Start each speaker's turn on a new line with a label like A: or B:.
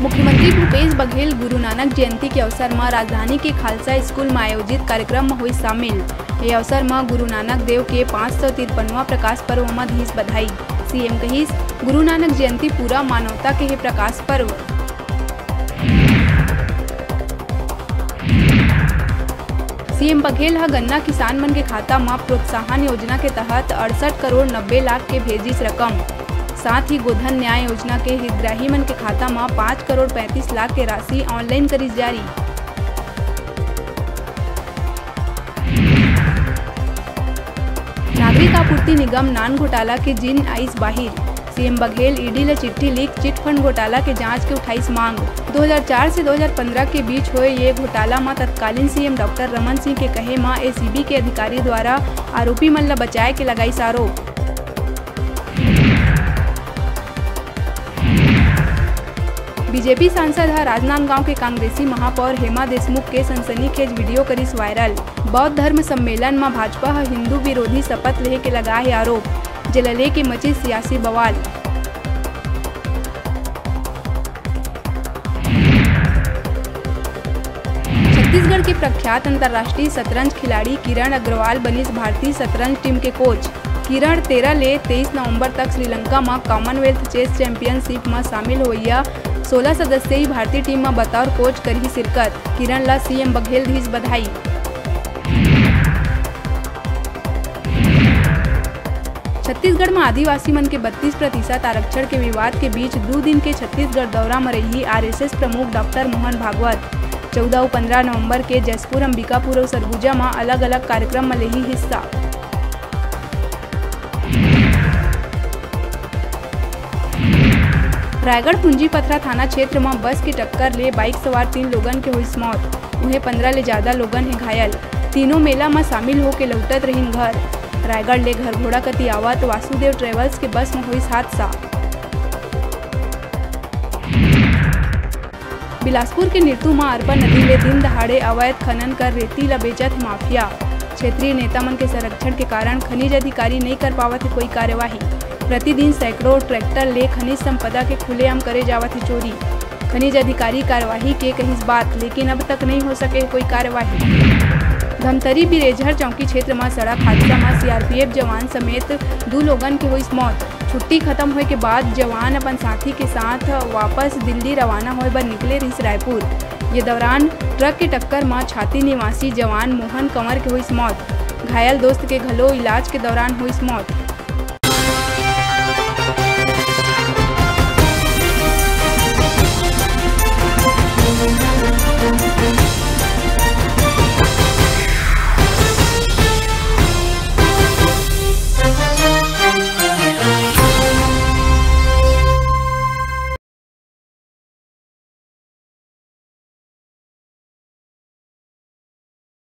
A: मुख्यमंत्री भूपेश बघेल गुरु नानक जयंती के अवसर में राजधानी के खालसा स्कूल में आयोजित कार्यक्रम में हुई शामिल। ये अवसर में गुरु नानक देव के 553वां प्रकाश पर्व में दीस बधाई। सीएम कहिस गुरु नानक जयंती पूरा मानवता के प्रकाश पर्व। सीएम बघेल ह गन्ना किसान मन के खाता में प्रोत्साहन योजना के तहत 68 करोड़ 90 लाख के भेजिस रकम। साथ ही गोधन न्याय योजना के हितग्राही मन के खाता में 5 करोड़ 35 लाख के राशि ऑनलाइन करिस जारी। नागरिक आपूर्ति निगम नान घोटाला के जिन आइस बाहिर। सीएम बघेल ईडी ले चिट्ठी लिख चिटफंड घोटाला के जांच के उठाइस मांग। 2004 से 2015 के बीच हुए ये घोटाला में तत्कालीन सीएम डॉक्टर रमन सिंह के कहे में एसीबी के अधिकारी द्वारा आरोपी मन ला बचाए के लगाइस आरोप। बीजेपी सांसद ह राजनांदगांव के कांग्रेसी महापौर हेमा देशमुख के सनसनीखेज वीडियो करिस वायरल। बौद्ध धर्म सम्मेलन में भाजपा ह हिंदू विरोधी शपथ लेहे के लगाए आरोप, जलले के मची सियासी बवाल। छत्तीसगढ़ के प्रख्यात अंतर्राष्ट्रीय शतरंज खिलाड़ी किरण अग्रवाल बनिस भारतीय शतरंज टीम के कोच। किरण 13 ले 23 नवंबर तक श्रीलंका में कॉमनवेल्थ चेस चैंपियनशिप में शामिल होइया 16 सदस्यीय भारतीय टीम में बतौर कोच करही शिरकत। किरण ला सीएम बघेल दीस बधाई। छत्तीसगढ़ में आदिवासी मन के 32% आरक्षण के विवाद के बीच 2 दिन के छत्तीसगढ़ दौरा में रही आरएसएस प्रमुख डॉक्टर मोहन भागवत। 14 और 15 नवंबर के जसपुर, अंबिकापुर और सरगुजा में अलग अलग कार्यक्रम में लेही हिस्सा। रायगढ़ पूंजीपथरा थाना क्षेत्र में बस की टक्कर ले बाइक सवार 3 लोगन के हुई मौत। उन्हें 15 ले ज्यादा लोगन है घायल। तीनों मेला में शामिल होकर लौटत रहीन घर। रायगढ़ ले घर घोड़ा कती आवत वासुदेव ट्रेवल्स के बस में हुई हादसा। बिलासपुर के निर्तू में अरपा नदी ले दिन दहाड़े अवैध खनन कर रेती ला बेचत है माफिया। क्षेत्रीय नेता मन के संरक्षण के कारण खनिज अधिकारी नहीं कर पावत है कोई कार्यवाही। प्रतिदिन सैकड़ों ट्रैक्टर ले खनिज संपदा के खुलेआम करे जावत है चोरी। खनिज अधिकारी कार्यवाही के कहिस बात, लेकिन अब तक नहीं हो सके कोई कार्यवाही। धमतरी बिरेझर चौकी क्षेत्र में सड़क हादसा में सीआरपीएफ जवान समेत 2 लोगन के हुई मौत। छुट्टी खत्म होए के बाद जवान अपन साथी के साथ वापस दिल्ली रवाना होए बर निकले रहिस रायपुर। ये दौरान ट्रक के टक्कर में छाती निवासी जवान मोहन कंवर के हुई मौत। घायल दोस्त के घलो इलाज के दौरान हुई मौत।